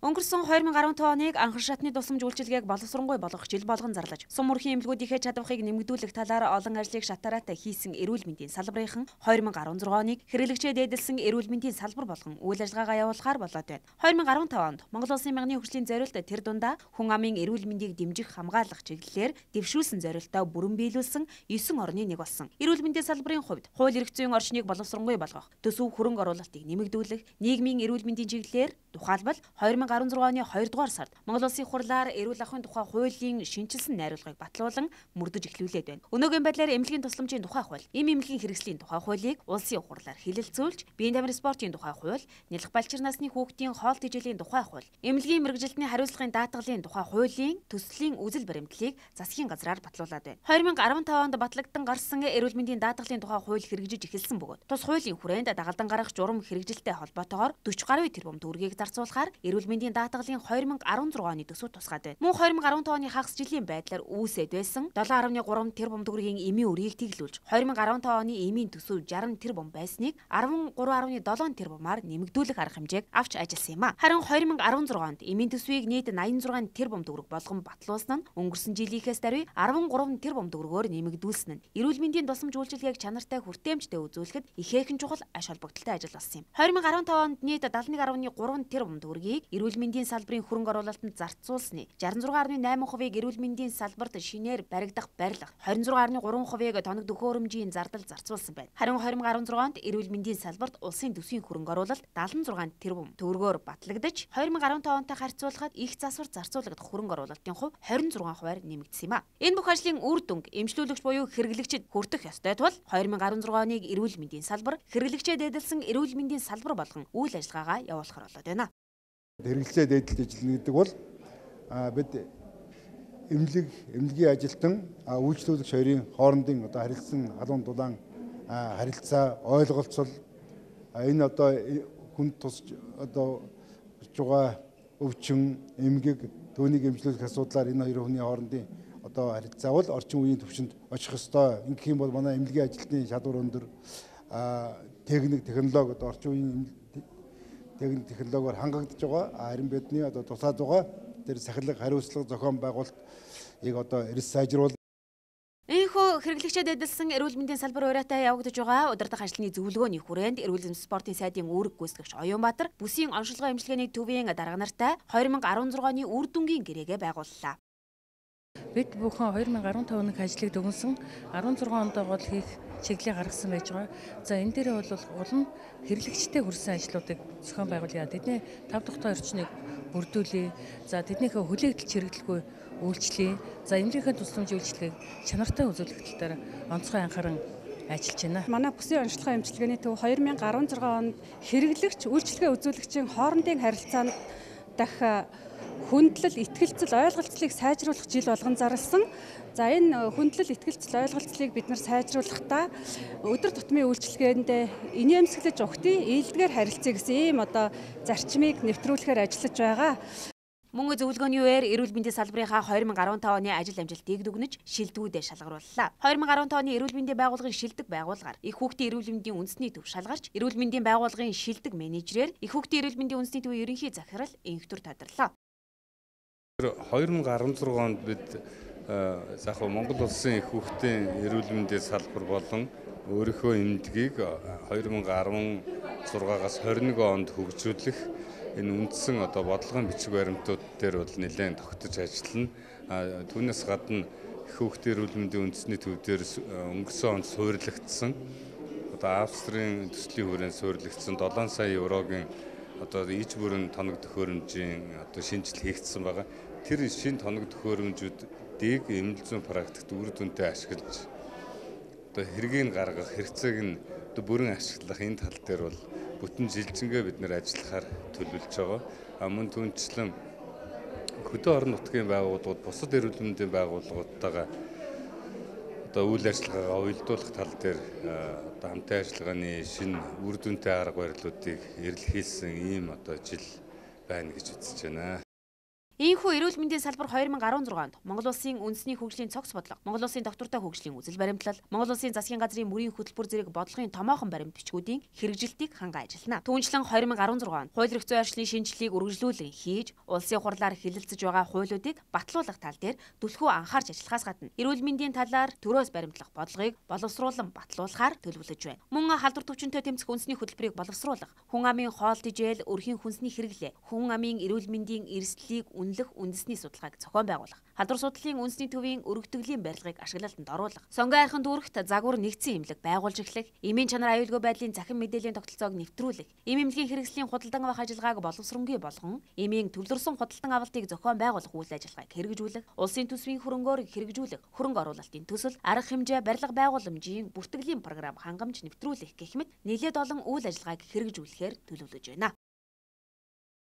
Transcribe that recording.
Өнгөрсөн 2015 оныг анхан шатны тусламж үйлчилгээг боловсронгуй болгох жил болгон зарлаж, сум мөрхийн эмнэлгүүдийнхээ чадварыг нэмэгдүүлэх талаар олон ажлыг шатараатай хийсэн эрүүл мэндийн салбарынхан 2016 оныг хэрэглэгчээ дээдэлсэн эрүүл мэндийн салбар болгон үйл ажиллагаагаа явуулахаар болоод байна. 2015 онд Монгол Улсын мянганы хөгжлийн зориулт тэр дундаа хүн амын эрүүл мэндийг дэмжих хамгаалах чиглэлээр дэвшүүлсэн зориултаа бүрэн биелүүлсэн 9 орны нэг болсон. Эрүүл мэндийн салбарын хувьд хууль эрх зүйн орчныг боловсронгуй болгох, төсөв хөрөнгө оруулалтыг нэмэгдүүлэх, нийгмийн эрүүл мэндийн чиглэлээр тухайлбал 2016 оны 2 дугаар сард Монгол Улсын хурлаар эрүүл ахуйн тухай хуулийн шинжилсэн найруулгыг батлуулан мөрдөж эхлүүлээд байна. Өнөөгийн байдлаар эмнэлгийн тусламжийн тухай хууль, эмнэлгийн хэрэгслийн тухай хуулийг улсын хурлаар хэлэлцүүлж, биеийн тамирын спортын тухай хууль, нялх балчир насны хүүхдийн хоол тэжээлийн тухай хууль, эмнэлгийн мэргэжилтний хариуцлагын даатгалын тухай хуулийн төслийн үзэл баримтлалыг засгийн газраар батлуулад байна. 2015 онд батлагдсан гарсан эрүүл мэндийн даатгалын тухай хууль хэрэгжиж эхэлсэн бөгөөд тус хуулийн хүрээнд дагалдан гарах журам хэрэгжилтэй холбоотойгоор 40 гаруй тэрбум төгрөгийг зарцуулахаар эрүүл мэндийн даатгалын 2016 оны төсөв тусгаад байна. Мөн 2015 оны хагас жилийн байдлаар үүсэт байсан 7.3 тэрбум төгрөгийн эмийн үрийг тэглүүлж 2015 оны эмийн төсөв 60 тэрбум байсныг 13.7 тэрбумаар нэмэгдүүлэх арга хэмжээг авч ажилласан юм а. Харин 2016 онд эмийн төсвийг нийт 86 тэрбум төгрөг болгон батлуулсан нь өнгөрсөн жилийнхээс даруй 13 тэрбум төгрөгөөр нэмэгдүүлсэн нь эрүүл мэндийн тусламж үйлчилгээг чанартай хүртээмжтэй үзүүлэхэд ихээхэн чухал аш холбогдолтой ажил болсон юм. 2015 онд нийт 71.3 тэрбум төгрөгийг эрүүл мэндийн салбарын хөрөнгө оруулалтанд зарцуулсны 66.8%-ийг эрүүл мэндийн салбарт шинээр баригдах барилга, 26.3%-ийг тоног дөхөөрөмжийн зардал зарцуулсан байна. Харин 2016 онд эрүүл мэндийн салбарт улсын төсвийн хөрөнгө оруулалт 76 тэрбум төгрөгөөр батлагдаж 2015 онтой харьцуулахад их засвар зарцуулагдах хөрөнгө оруулалтын хувь 26%-аар нэмэгдсэн юм а. Энэ бүх ажлын үр дүнг эмчлүүлэгч буюу хэрэглэгчид хүртэх ёстой тул 2016 оныг эрүүл мэндийн салбар хэрэглэгчээ дээдэлсэн эрүүл мэндийн салбар болгон үйл ажиллагаагаа явуулахар болоод байна. Хэрэглэгчээ дээдэлж ажиллана гэдэг бол бид эмнэлгийн ажилтан үйлчлүүлэгч хоёрын хоорондын харилцсан халуун дулаан харилцаа ойлголцол энэ хүнд тусч байгаа өвчин эмгэг түүнийг эмчлүүлэх асуудлаар энэ хоёр хүний хоорондын харилцаа бол орчин үеийн түвшинд очих ёстой. Ингэх юм бол манай эмнэлгийн ажилтны чадвар өндөр технологи орчин үеийн техник технологиор хангагдж байгаа. Харин бидний тусаад байгаа тэр сахилга хариуцлага зохион байгуулалтыг эрс сайжруул. Ийхүү хэрэглэгчээ дээдэлсэн эрүүл мэндийн салбар ураатай явагдаж байгаа удирдах ажлын зөвлөгөөний хүрээнд эрүүл мэндийн спортын сайдын үүрэг гүйцэтгэгч Оюнбаатар бүсийн онцлогоо эмчилгээний төвийн дарга нартай 2016 оны үр дүнгийн гэрээгээ байгууллаа. Бид бүхэн 2015 онд ажлыг дүгнсэн 16 онд гол хийх чиглэлийг гаргасан байж байгаа. За энэ дээр бол улам хэрэглэгчтэй хүрсэн ажлуудыг зохион байгуулъя. Тэдний 5 дахь орчныг бүрдүүлье. За тэднийхээ хүлээгдэл чирэгдэлгүй үйлчлэе. За эмнэлгийн тусламж үйлчлэгийг чанартай үзүүлэх тал дээр онцгой анхааран ажиллаж байна. Манай бүсийн онцлогоо эмчилгээний төв 2016 онд хэрэглэгч үйлчлэгээ үзүүлэгчийн хоорондын харилцаанд дахь хүндлэл, итгэлцэл, ойлголцлыг сайжруулах жил болгон зарласан. За энэ хүндлэл, итгэлцэл, ойлголцлыг бид нар сайжруулахдаа өдөр тутмын үйлчилгээнд инээмсэглэж өгтий, ээлдгээр харилцъя гэсэн ийм зарчмыг нэвтрүүлэхээр ажиллаж байгаа. Мөн зөвлөгөөний үеэр эрүүл мэндийн салбарынхаа 2015 оны ажил амжилтыг дүгнэж шилдэгүүдэд шалгарууллаа. 2015 оны эрүүл мэндийн байгууллагын шилдэг байгууллагаар их хүүхдийн эрүүл мэндийн үндэсний төв шалгарч, эрүүл мэндийн байгууллагын шилдэг менежерээр их хүүхдийн эрүүл мэндийн үндэсний төвийн ерөнхий захирал инхтүр тодорлоо. 2016 онд бид Монгол Улсын их хүүхдийн эрүүл мэндийн салбар болон өөрийнхөө эмнэлгийг 2016-аас 21 онд хөгжүүлэх энэ үндсэн бодлогын бичиг баримтууд дээр бол нэлээд тогтож ажиллана. Түүнээс гадна их хүүхдийн эрүүл мэндийн үндэсний төв дээр өнгөрсөн онд суурилагдсан Австрийн төслийн хүрээнд суурилагдсан 7 сая еврогийн иж бүрэн тоног төхөөрөмжийн шинжил хийгдсэн байгаа. Тэр шинэ тоног төхөөрөмжүүдийг эмнэлэг зүйн практикт үр дүнтэй ашиглаж хэргийг гаргах, хэрэгцээг нь бүрэн ашиглах энэ тал дээр бол бүтэн жилжингээ бид нэр ажиллахаар төлөвлөж байгаа. Мөн түүнчлэн хөдөө орон нутгийн байгууллагууд, бусад эрүүл мэндийн байгууллагуудтайгаа үйл ажиллагаагаа уялдуулах тал дээр хамтын ажиллагааны шинэ үр дүнтэй арга барилуудыг эрэлхийлсэн ийм жил байна гэж үзэж байна. Ийхүү эрүүл мэндийн салбар 2016 онд Монгол Улсын үндэсний хөгжлийн цогц бодлого, Монгол Улсын доктортой хөгжлийн үзэл баримтлал, Монгол Улсын засгийн газрын мөрийн хөтөлбөр зэрэг бодлогын томоохон баримт бичгүүдийн хэрэгжилтийг ханган ажиллана. Түүнчлэн 2016 онд хууль эрх зүйн орчны шинжилгээг үргэлжлүүлэн хийж, улсын хурлаар хэлэлцэж байгаа хуулиудыг батлуулах тал дээр түлхүү анхаарч ажиллахаас гадна эрүүл мэндийн талаар төрөөс баримтлах бодлогыг боловсруулан батлуулахаар төлөвлөж байна. Мөн халдвар төвчөнтэй тэмцэх үндэсний хөтөлбөрийг боловсруулах, хүн амын хоол тэжээл, өрхийн хүнсний хэрэглээ, хүн амын эрүүл мэндийн эрсдлийг үнэлэх үндэсний судалгааг зохион байгуулах, халдвар судлалын үндэсний төвийн өргөтгөлийн барилгыг ашиглалтанд оруулах, сонгон айрхан дүүрэгт загвар нэгдсэн эмнэлэг байгуулж эхлэх, эмийн чанар аюулгүй байдлын захин мэдээллийн тогтолцоог нэвтрүүлэх, эм эмнэлгийн хэрэгслийн худалдан авах ажиллагааг боловсронгүй болгон, эмийн төвлөрсөн худалдан авалтыг зохион байгуулах үйл ажиллагааг хэрэгжүүлэх, улсын төсвийн хөрөнгөөр хэрэгжүүлэх, хөрөнгө оруулалтын төсөл, арга хэмжээ, барилга байгууламжийн бүртгэлийн програм хангамж нэвтрүүлэх гэх мэт нэлээд олон үйл ажиллагааг хэрэгжүүлэхээр төлөвлөж байна.